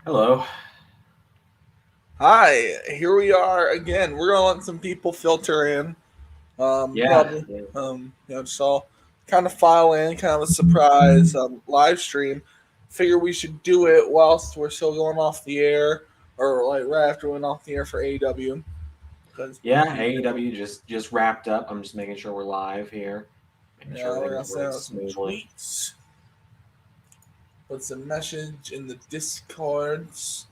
Hello. Hi, here we are again. We're gonna let some people filter in. Yeah, Probably, yeah, just all kind of file in, kind of a surprise live stream. Figure we should do it whilst we're still going off the air, or like right after we went off the air for AEW, because yeah. AEW just wrapped up. I'm just making sure we're live here, making sure we're gonna everything's send running out some smoothly. tweets, put some message in the discords.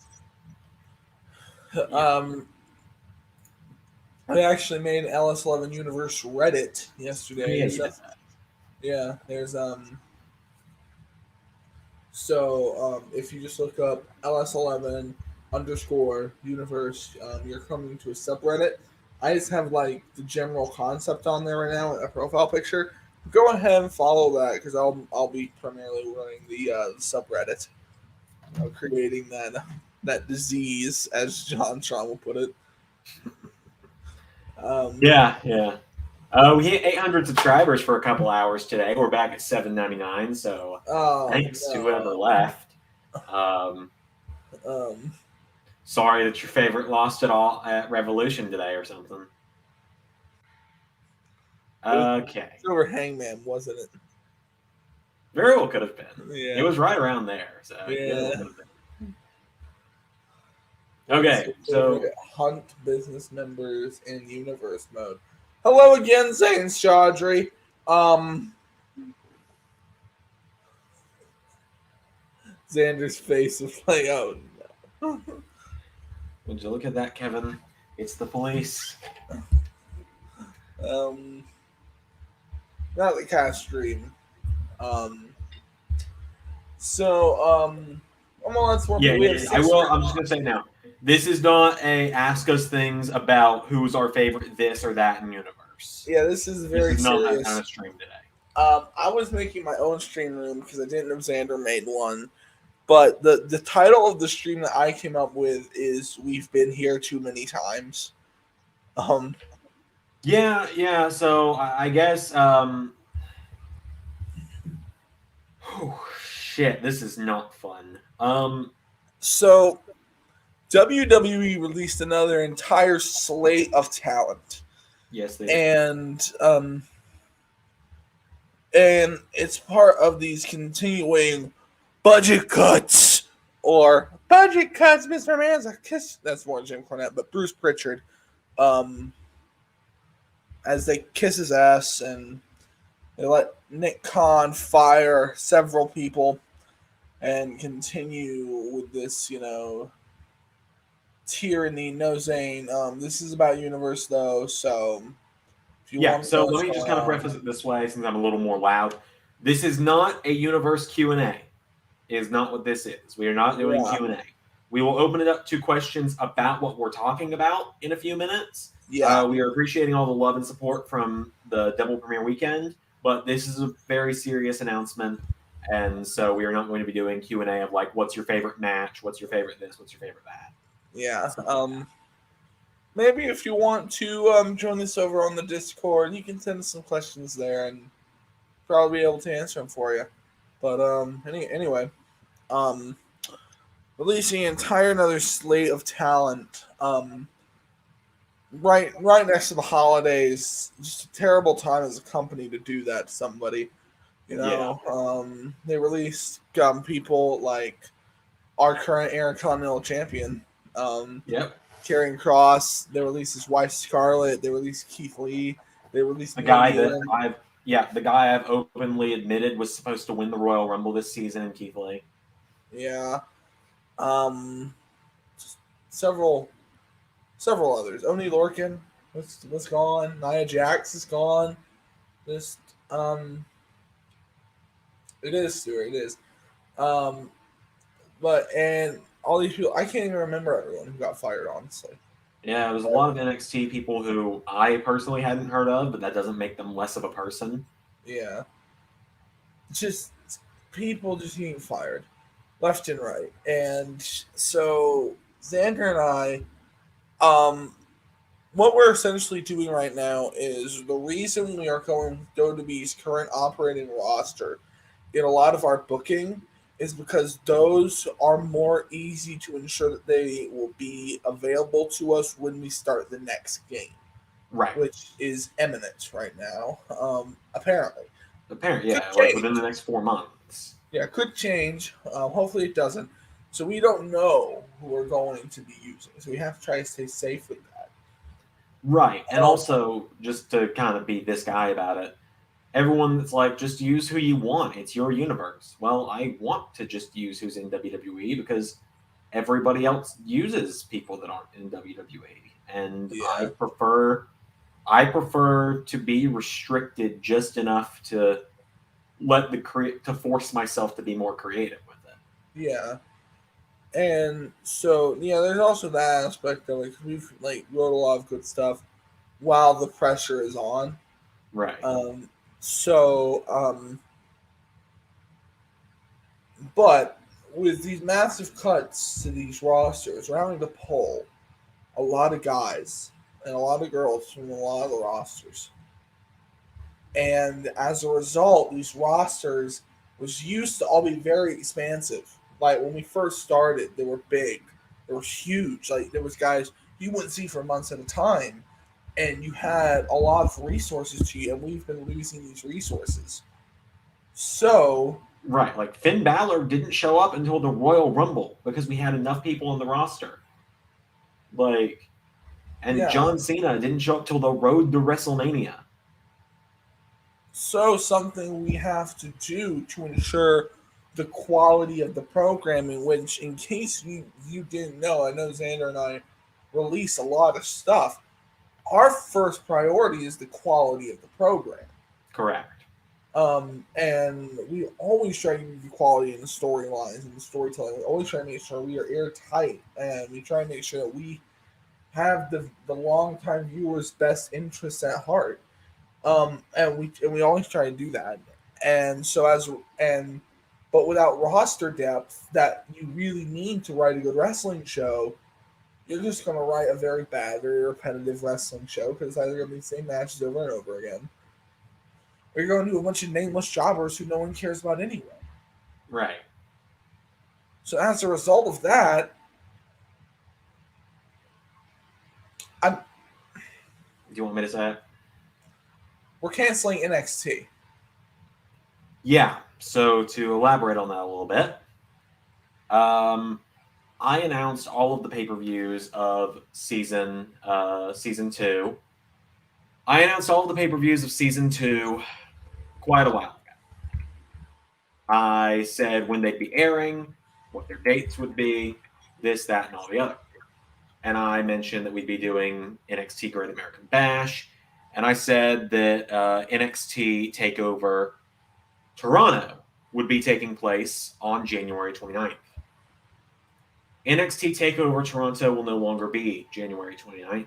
Yeah, Um, I actually made an LS11 Universe Reddit oh yeah, yesterday, you so did that. yeah, there's if you just look up LS11 underscore universe, you're coming to a subreddit. I just have like the general concept on there right now, a profile picture. Go ahead and follow that because I'll be primarily running the subreddit, creating that disease, as John Sean will put it. Um, Yeah, yeah. We hit 800 subscribers for a couple hours today. We're back at 799. So oh thanks to whoever no. left. Um, Um, Sorry that your favorite lost it all at Revolution today or something. it was Okay, over Hangman, wasn't it? very well could have been. It Yeah, was right around there, so it very well yeah. could have been. What's Okay, your so favorite hunt business members in universe mode? Hello again, Zane's Chaudhry. Um, Xander's face was like, oh no. would you look at that, Kevin? It's the police. um, not the cast stream. Um, I'm gonna let some more Yeah, people. We yeah, have yeah. I six will. stream I'm just gonna say now. This is not a ask us things about who's our favorite this or that in universe. Yeah, this is This very is not that kind serious. of stream today. I was making my own stream room because I didn't know Xander made one. But the title of the stream that I came up with is "We've Been Here Too Many Times." Um, Yeah, yeah. So I guess. Shit, this is not fun. so WWE released another entire slate of talent, Yes, they did. and and it's part of these continuing budget cuts or budget cuts. Mr. Man's a kiss. That's more Jim Cornette, but Bruce Pritchard, um, as they kiss his ass and they let Nick Khan fire several people and continue with this, tyranny. No Zane. This is about universe though, so if you Yeah. want to So know let what's me just going kind of on, preface it this way, since I'm a little more loud. This is not a universe Q&A. Is not what this is. We are not doing yeah, Q&A. We will open it up to questions about what we're talking about in a few minutes. yeah, We are appreciating all the love and support from the double premiere weekend, but this is a very serious announcement, and so we are not going to be doing Q&A of like, what's your favorite match, what's your favorite this, what's your favorite that, yeah. stuff like that. Maybe if you want to join us over on the Discord, you can send us some questions there, and probably be able to answer them for you. But anyway, um, releasing an entire another slate of talent. Right next to the holidays, just a terrible time as a company to do that to somebody. Yeah. They released people like our current Intercontinental Champion, um, Yep. Karrion Cross. They released his wife Scarlett. They released Keith Lee. They released The Mia guy that Yim. I've yeah, the guy I've openly admitted was supposed to win the Royal Rumble this season in Keith Lee. Yeah. Um, just several several others. Oni Lorcan was gone. Nia Jax is gone. Just it is Stuart. It is. Um, but and all these people, I can't even remember everyone who got fired. Honestly. Yeah, it was a lot of NXT people who I personally hadn't heard of, but that doesn't make them less of a person. Yeah. Just people just getting fired left and right. And so Xander and I, what we're essentially doing right now is the reason we are going with WWE's current operating roster in a lot of our booking is because those are more easy to ensure that they will be available to us when we start the next game, Right. which is imminent right now. Apparently, Apparently, could yeah, like within change. the next 4 months. Yeah, could change. Hopefully, it doesn't. So we don't know who we're going to be using. So we have to try to stay safe with that. Right. And Um, also, just to kind of be this guy about it, everyone that's like, just use who you want. It's your universe. Well, I want to just use who's in WWE because everybody else uses people that aren't in WWE. And yeah. I prefer to be restricted just enough to to force myself to be more creative with it. Yeah. And so yeah, there's also that aspect of it. 'Cause we've wrote a lot of good stuff while the pressure is on. Right. Um, so but with these massive cuts to these rosters, we're having to pull a lot of guys and a lot of girls from a lot of the rosters. And as a result, these rosters was used to all be very expansive. Like when we first started, they were big, they were huge. Like there was guys you wouldn't see for months at a time, and you had a lot of resources to you. And we've been losing these resources. So Right. Like Finn Balor didn't show up until the Royal Rumble because we had enough people on the roster. Like, and yeah, John Cena didn't show up till the road to WrestleMania. so something we have to do to ensure the quality of the programming. Which, in case you didn't know, I know Xander and I release a lot of stuff. Our first priority is the quality of the program. Correct. And we always try to give quality in the storylines and the storytelling. We always try to make sure we are airtight, and we try to make sure that we have the long time viewers' best interests at heart. And we always try to do that. And so but without roster depth that you really need to write a good wrestling show, you're just going to write a very bad, very repetitive wrestling show because it's either going to be the same matches over and over again, or you're going to do a bunch of nameless jobbers who no one cares about anyway. Right. So as a result of that, I'm Do you want me to say it? we're canceling NXT. Yeah. So to elaborate on that a little bit, I announced all of the pay-per-views of season 2. I announced all of the pay-per-views of season 2 quite a while ago. I said when they'd be airing, what their dates would be, this, that, and all the other. And I mentioned that we'd be doing NXT Great American Bash, and I said that NXT Takeover Toronto would be taking place on January 29th. NXT TakeOver Toronto will no longer be January 29th.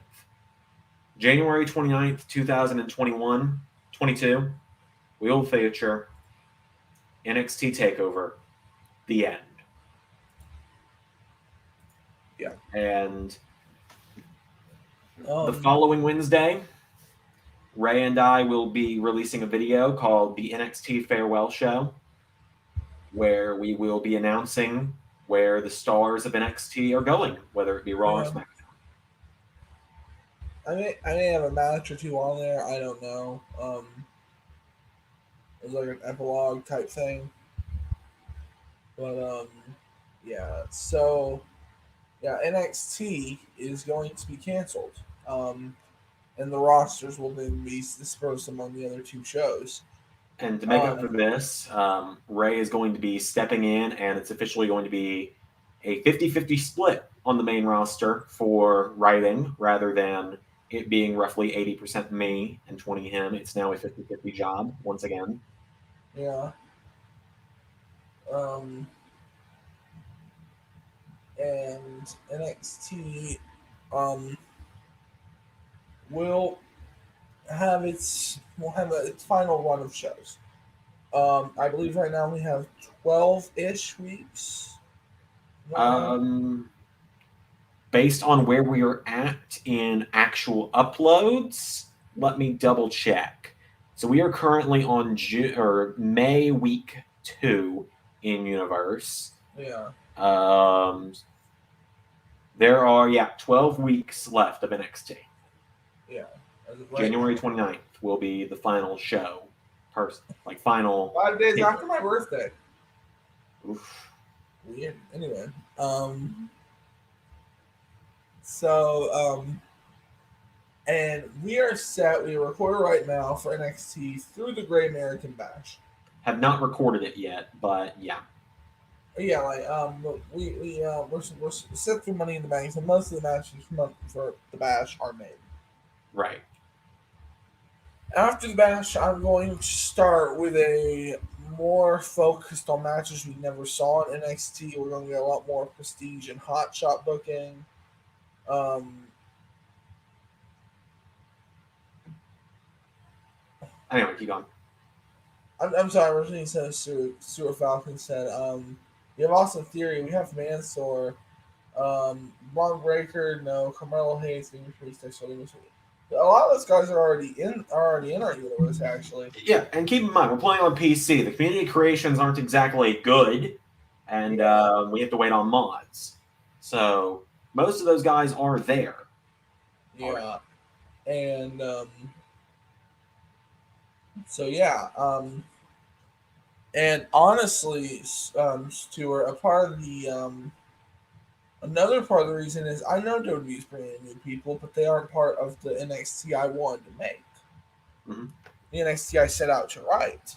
January 29th, 2021, 22, we will feature NXT TakeOver, The End. Yeah. And the following Wednesday, Ray and I will be releasing a video called the NXT Farewell Show, where we will be announcing where the stars of NXT are going, whether it be Raw or Yeah. SmackDown. I may have a match or two on there. I don't know. It's like an epilogue type thing. But yeah. So yeah, NXT is going to be canceled. And the rosters will then be dispersed among the other two shows. And to make up for this, Ray is going to be stepping in, and it's officially going to be a 50-50 split on the main roster for writing rather than it being roughly 80% me and 20 him. It's now a 50-50 job once again. Yeah. And NXT will have its final run of shows. I believe right now we have 12-ish weeks. Based on where we are at in actual uploads, let me double check. So we are currently on May week 2, in universe. Yeah. There are 12 weeks left of NXT. Yeah. January 29th will be the final show. Final. 5 days after my birthday. Oof. Weird. Anyway. And we are set. We are recording right now for NXT through the Great American Bash. Have not recorded it yet, but yeah. Yeah, we're set through Money in the Bank, so most of the matches for the Bash are made. Right. After the Bash, I'm going to start with a more focused on matches we never saw in NXT. We're going to get a lot more prestige and hot shot booking. Anyway, keep going. I'm sorry, originally said Stuart Falcon said, we have Austin Theory, we have Mansoor, Braun Breaker, no, Carmelo Hayes, Baby Priest, a lot of those guys are already in our universe, actually. Yeah, and keep in mind, we're playing on PC. The community creations aren't exactly good, and we have to wait on mods. So most of those guys are there. Yeah, and and honestly, Stuart, a part of the another part of the reason is I know WWE's bringing in new people, but they aren't part of the NXT I wanted to make. Mm-hmm. The NXT I set out to write.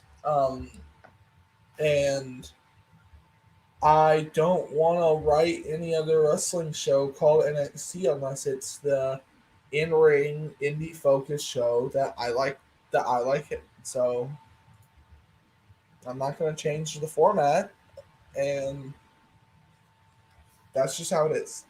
And I don't want to write any other wrestling show called NXT unless it's the in-ring, indie-focused show that I like. It. So I'm not going to change the format, and that's just how it is.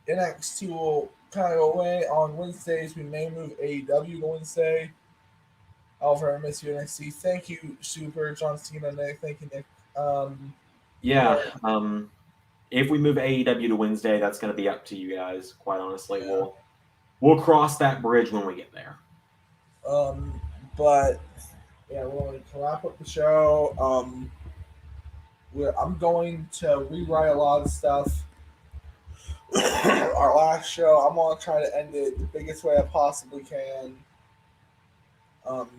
NXT will kind of go away on Wednesdays. We may move AEW to Wednesday. However, I miss you, NXT. Thank you, Super John Cena, Nick. Thank you, Nick. If we move AEW to Wednesday, that's going to be up to you guys. Quite honestly, we'll cross that bridge when we get there. But yeah, we're going to wrap up the show. I'm going to rewrite a lot of stuff. Our last show, I'm going to try to end it the biggest way I possibly can. No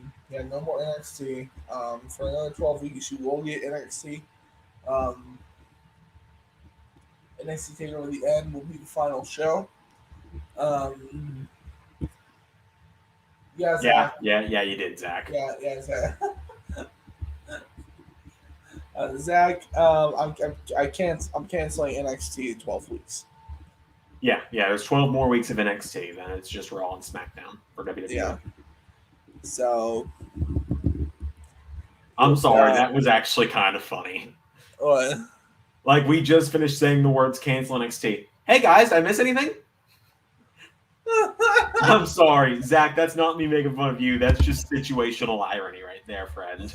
more NXT. For another 12 weeks, you will get NXT. NXT TakeOver the End will be the final show. Zach. Yeah, you did, Zach. Yeah, Zach. Zach, I'm canceling NXT in 12 weeks. Yeah, there's 12 more weeks of NXT, then it's just Raw and SmackDown for WWE. Yeah. So I'm sorry, that was actually kind of funny. What? Like, we just finished saying the words cancel NXT. Hey guys, did I miss anything? I'm sorry, Zach, that's not me making fun of you. That's just situational irony right there, friend.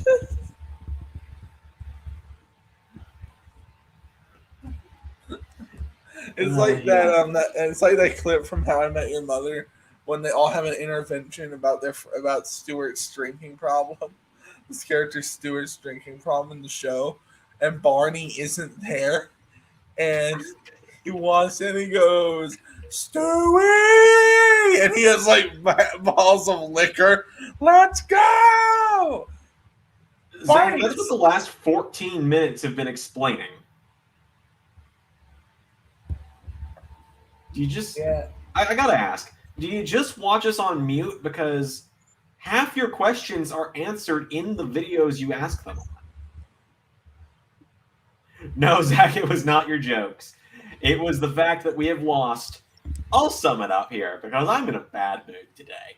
It's like that. It's like that clip from How I Met Your Mother when they all have an intervention about Stewart's drinking problem. This character Stewart's drinking problem in the show, and Barney isn't there, and he walks in and he goes, Stewie! And he has like balls of liquor. Let's go! Zach, that's what the last 14 minutes have been explaining. Do you just... Yeah. I gotta ask, do you just watch us on mute? Because half your questions are answered in the videos you ask them on. No, Zach, it was not your jokes. It was the fact that we have lost... I'll sum it up here, because I'm in a bad mood today.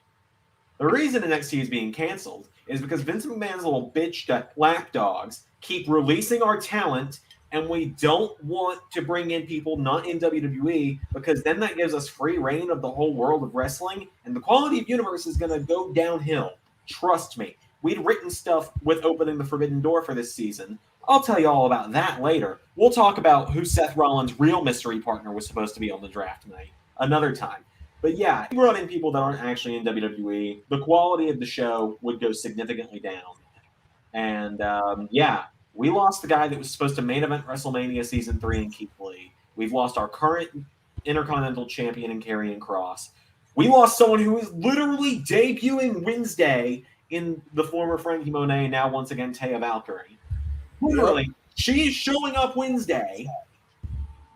The reason NXT is being canceled is because Vince McMahon's little bitch lapdogs keep releasing our talent, and we don't want to bring in people not in WWE, because then that gives us free reign of the whole world of wrestling, and the quality of universe is going to go downhill. Trust me. We'd written stuff with opening the Forbidden Door for this season. I'll tell you all about that later. We'll talk about who Seth Rollins' real mystery partner was supposed to be on the draft night another time. But yeah, if you brought in people that aren't actually in WWE, the quality of the show would go significantly down. And we lost the guy that was supposed to main event WrestleMania Season 3 in Keith Lee. We've lost our current Intercontinental Champion in Karrion Kross. We lost someone who is literally debuting Wednesday in the former Frankie Monet, now once again Taya Valkyrie. Literally, she is showing up Wednesday,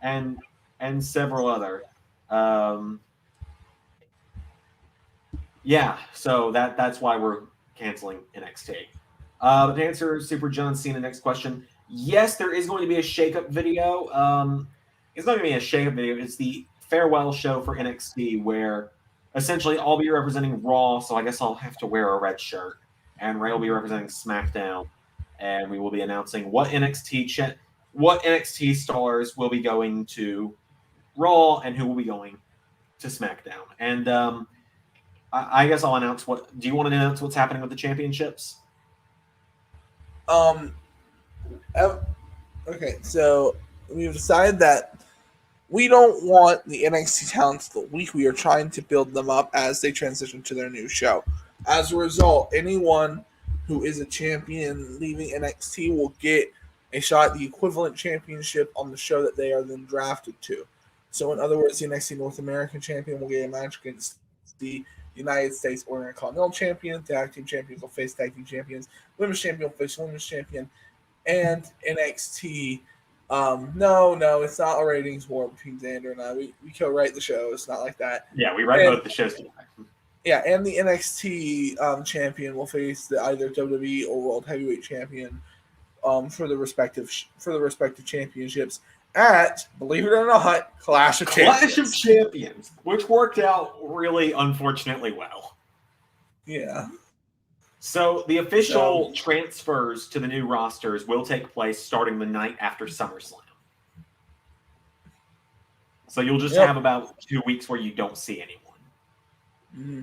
and several other. So that's why we're canceling NXT. But to answer Super John Cena next question, yes, there is going to be a shakeup video. It's not going to be a shakeup video. It's the farewell show for NXT where essentially I'll be representing Raw, so I guess I'll have to wear a red shirt, and Ray will be representing SmackDown, and we will be announcing what NXT stars will be going to Raw and who will be going to SmackDown. And I guess I'll announce what. Do you want to announce what's happening with the championships? Okay, so we've decided that we don't want the NXT talents the week. We are trying to build them up as they transition to their new show. As a result, anyone who is a champion leaving NXT will get a shot at the equivalent championship on the show that they are then drafted to. So, in other words, the NXT North American champion will get a match against the United States or Intercontinental champion. Tag team champions will face tag team champions. Women's champion will face women's champion. And NXT, no, it's not a ratings war between Xander and I. We co-write the show. It's not like that. Yeah, we write both the shows together. Yeah, and the NXT champion will face the either WWE or World Heavyweight Champion for the respective championships at, believe it or not, Clash of Champions, which worked out really unfortunately well. Yeah. So the official transfers to the new rosters will take place starting the night after SummerSlam. So you'll just have about 2 weeks where you don't see anyone. Mm-hmm.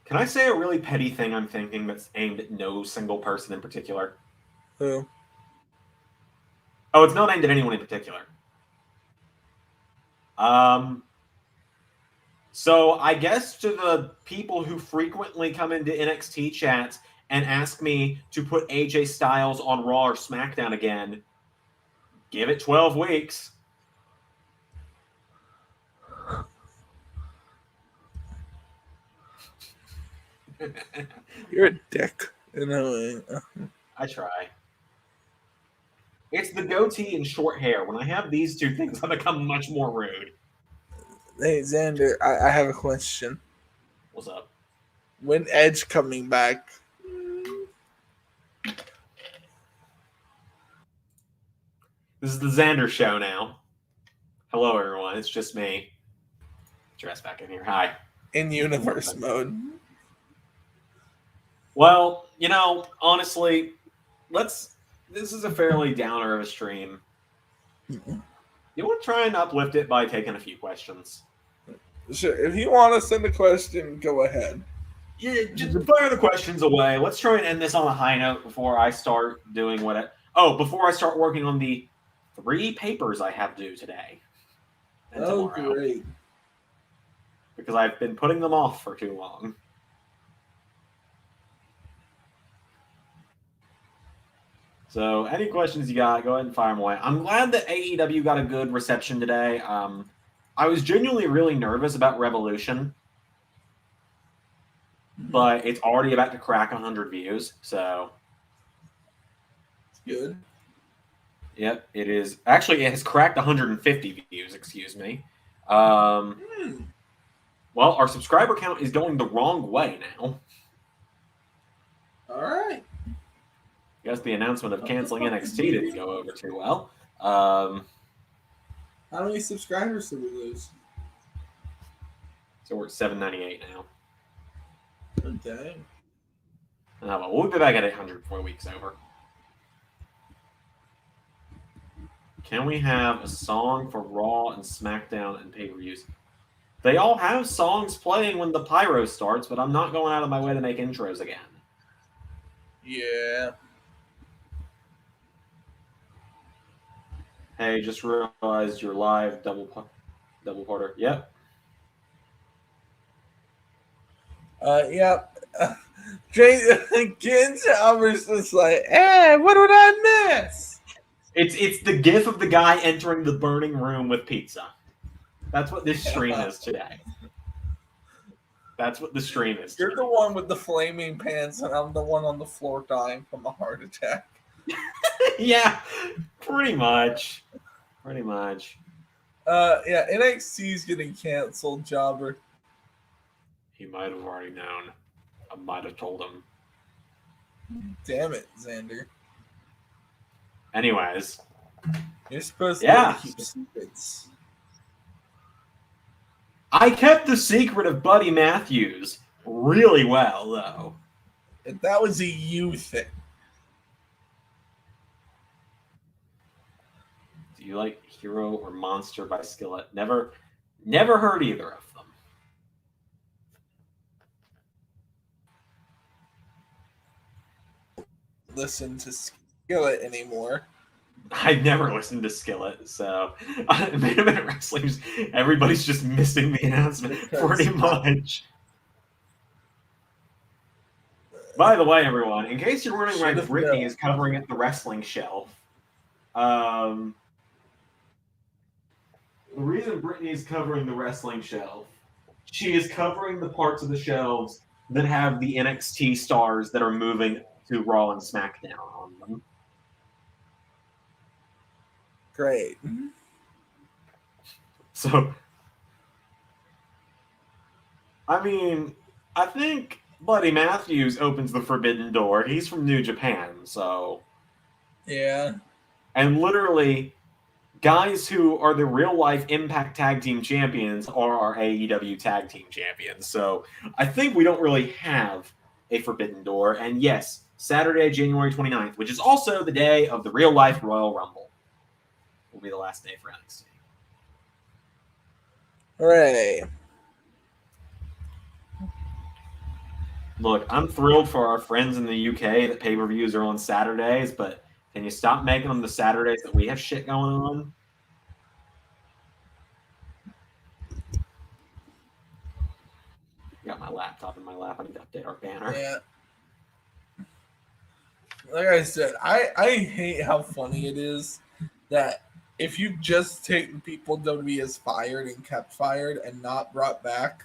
Can I say a really petty thing I'm thinking that's aimed at no single person in particular? Who? Oh, it's not aimed at anyone in particular. So I guess to the people who frequently come into NXT chats and ask me to put AJ Styles on Raw or SmackDown again, give it 12 weeks. You're a dick. I try. It's the goatee and short hair. When I have these two things, I become much more rude. Hey, Xander, I have a question. What's up? When Edge coming back? This is the Xander show now. Hello, everyone. It's just me. Dress back in here. Hi. In universe mode. Well, honestly, this is a fairly downer of a stream. Mm-hmm. You want to try and uplift it by taking a few questions? Sure. If you want to send a question, go ahead. Yeah, just fire the questions away. Let's try and end this on a high note before I start doing before I start working on the 3 papers I have due today. Oh, great. Because I've been putting them off for too long. So any questions you got, go ahead and fire them away. I'm glad that AEW got a good reception today. I was genuinely really nervous about Revolution, but it's already about to crack 100 views, so... Good. Yep, it is. Actually, it has cracked 150 views, excuse me. Well, our subscriber count is going the wrong way now. All right. I guess the announcement of canceling NXT didn't go over too well. How many subscribers did we lose? So we're at 798 now. Okay. But we'll be back at 800 before the week's over. Can we have a song for Raw and SmackDown and pay-per-views? They all have songs playing when the pyro starts, but I'm not going out of my way to make intros again. Yeah. Hey, just realized you're live. Double parter. Yep. Yeah. Ken Chalmers is like, hey, what did I miss? It's the gif of the guy entering the burning room with pizza. That's what this stream is today. That's what the stream is You're today. the one with the flaming pants, and I'm the one on the floor dying from a heart attack. Yeah, pretty much. Pretty much. Yeah, NXT's getting canceled, Jobber. He might have already known. I might have told him. Damn it, Xander. Anyways. You're supposed to Yeah. keep secrets. I kept the secret of Buddy Matthews really well, though. That was a you thing. Do you like Hero or Monster by Skillet? Never heard either of them. Listen to Skillet anymore. I've never listened to Skillet, so Main Event Wrestling's everybody's just missing the announcement pretty much. By the way, everyone, in case you're wondering why Brittany is covering at the wrestling shelf, the reason Brittany is covering the wrestling shelf, she is covering the parts of the shelves that have the NXT stars that are moving to Raw and SmackDown on them. Great. So, I mean, I think Buddy Matthews opens the forbidden door. He's from New Japan, so. Yeah. And literally, guys who are the real life Impact Tag Team Champions are our AEW Tag Team Champions. So I think we don't really have a forbidden door. And yes, Saturday, January 29th, which is also the day of the real life Royal Rumble, will be the last day for NXT. Hooray. Look, I'm thrilled for our friends in the UK that pay-per-views are on Saturdays, but can you stop making them the Saturdays that we have shit going on? Got my laptop in my lap. I need to update our banner. Yeah. Like I said, I hate how funny it is that if you just take people WWE has fired and kept fired and not brought back,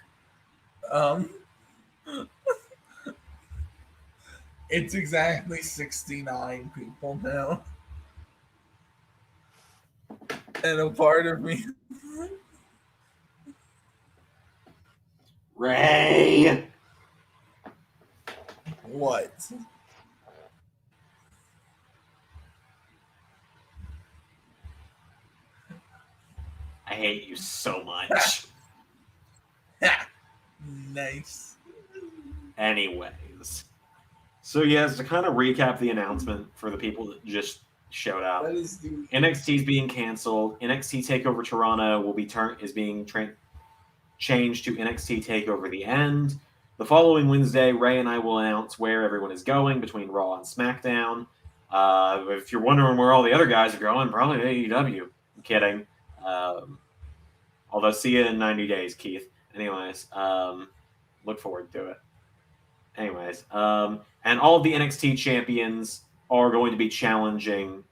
it's exactly 69 people now. And a part of me. Ray! What? I hate you so much. Nice. Anyways. So, yes, to kind of recap the announcement for the people that just showed up. NXT's being canceled. NXT TakeOver Toronto will be changed to NXT TakeOver The End. The following Wednesday, Ray and I will announce where everyone is going between Raw and SmackDown. If you're wondering where all the other guys are going, probably AEW. I'm kidding. Although, see you in 90 days, Keith. Anyways, look forward to it. Anyways, and all of the NXT champions are going to be challenging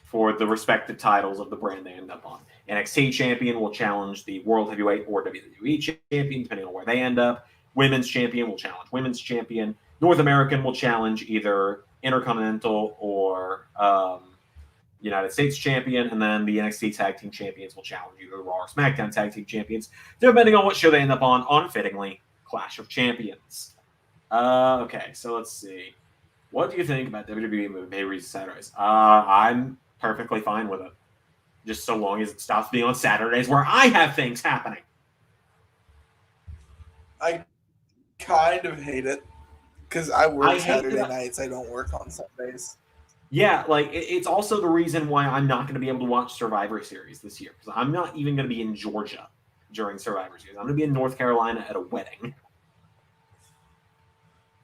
for the respective titles of the brand they end up on. NXT champion will challenge the World Heavyweight or WWE champion, depending on where they end up. Women's champion will challenge women's champion. North American will challenge either Intercontinental or United States champion, and then the NXT Tag Team champions will challenge either Raw or SmackDown Tag Team champions, depending on what show they end up on, unfittingly, Clash of Champions. Okay, so let's see. What do you think about WWE moving pay-per-views to Saturdays? I'm perfectly fine with it. Just so long as it stops being on Saturdays where I have things happening. I kind of hate it because I work Saturday nights. I don't work on Sundays. Yeah, like it's also the reason why I'm not going to be able to watch Survivor Series this year because I'm not even going to be in Georgia during Survivor Series. I'm going to be in North Carolina at a wedding.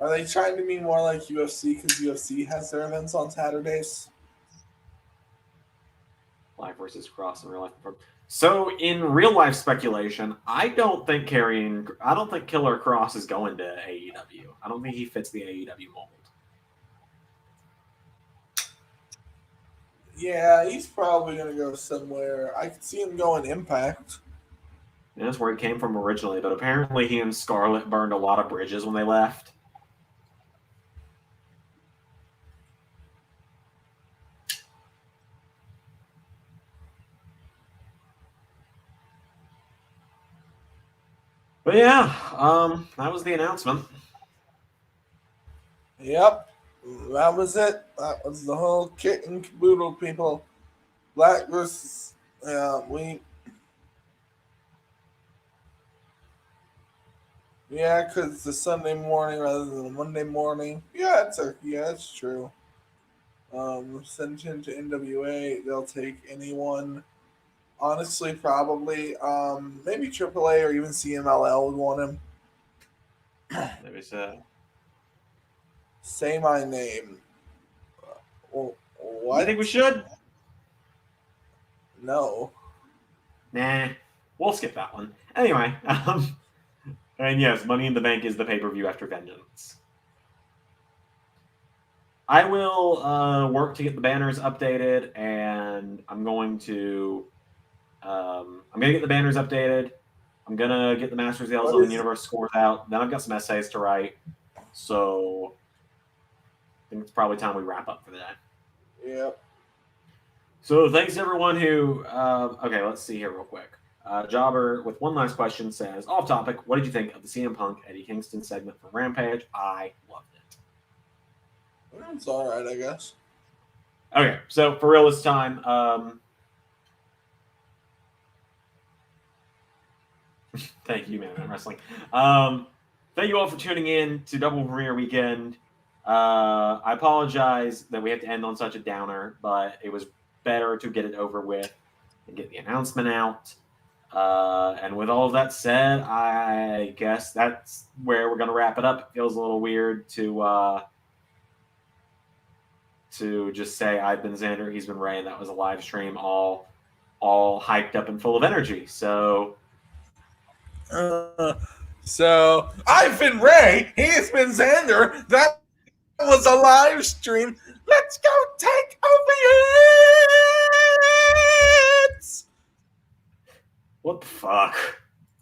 Are they trying to be more like UFC because UFC has their events on Saturdays? Live versus Cross in real life. So in real life speculation, I don't think Killer Cross is going to AEW. I don't think he fits the AEW mold. Yeah, he's probably gonna go somewhere. I could see him going Impact. And that's where he came from originally, but apparently he and Scarlett burned a lot of bridges when they left. But yeah, that was the announcement. Yep, that was it. That was the whole kit and caboodle, people. Black versus because it's a Sunday morning rather than a Monday morning. Yeah, it's true. Send him to NWA. They'll take anyone. Honestly, probably. Maybe AAA or even CMLL would want him. Maybe so. Say my name. What? You think we should? No. Nah, we'll skip that one. Anyway, and yes, Money in the Bank is the pay-per-view after Vengeance. I will work to get the banners updated, and I'm going to get the banners updated. I'm gonna get the Masters of the Elzone Universe scores out. Then I've got some essays to write. So I think it's probably time we wrap up for the day. Yep. So thanks to everyone who. Okay, let's see here real quick. Jobber with one last question says, off topic, what did you think of the CM Punk Eddie Kingston segment from Rampage? I loved it. It's all right, I guess. Okay, so for real this time. Thank you, Man Wrestling. Thank you all for tuning in to Double Premiere Weekend. I apologize that we have to end on such a downer, but it was better to get it over with and get the announcement out. And with all of that said, I guess that's where we're going to wrap it up. It feels a little weird to just say I've been Xander, he's been Ray, and that was a live stream all hyped up and full of energy. So I've been Ray, he's been Xander. That was a live stream. Let's go take over it. What the fuck?